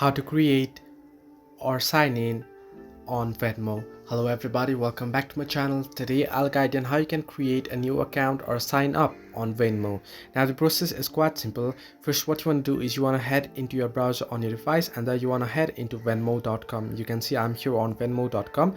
how to create or sign in on Venmo. Hello everybody, welcome back to my channel. Today I'll guide you on how you can create a new account or sign up on Venmo. Now the process is quite simple. First, what you want to do is you want to head into your browser on your device, and then you want to head into venmo.com. You can see I'm here on venmo.com.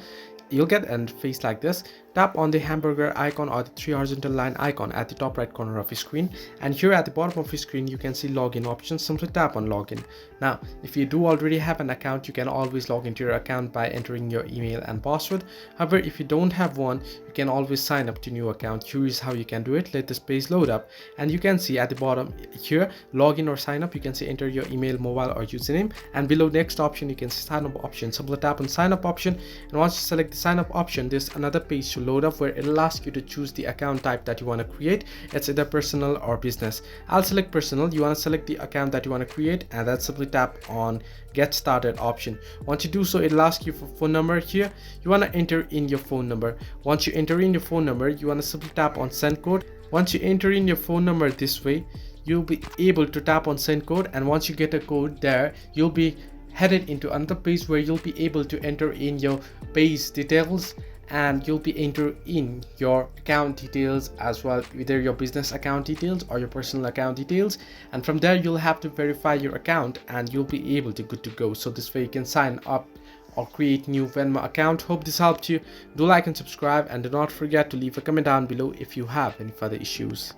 You'll get a face like this. Tap on the hamburger icon or the three horizontal line icon at the top right corner of your screen, and here at the bottom of your screen you can see login options. Simply tap on login. Now if you do already have an account, you can always log into your account by entering your email and password. However, if you don't have one, you can always sign up to new account. Here is how you can do it. Let this page load up, and you can see at the bottom here login or sign up. You can see enter your email, mobile or username, and below next option you can see sign up option. Simply tap on sign up option, and once you select the sign up option, there's another page to load up where it'll ask you to choose the account type that you want to create. It's either personal or business. I'll select personal. You want to select the account that you want to create, and then simply tap on get started option. Once you do so, it'll ask you for phone number. Here you want to enter in your phone number. Once you enter in your phone number, you want to simply tap on send code. Once you enter in your phone number this way, you'll be able to tap on send code, and once you get a code there, you'll be headed into another page where you'll be able to enter in your page details, and you'll be enter in your account details as well, either your business account details or your personal account details, and from there you'll have to verify your account and you'll be able to good to go. So this way you can sign up or create new Venmo account. Hope this helped you. Do like and subscribe, and do not forget to leave a comment down below if you have any further issues.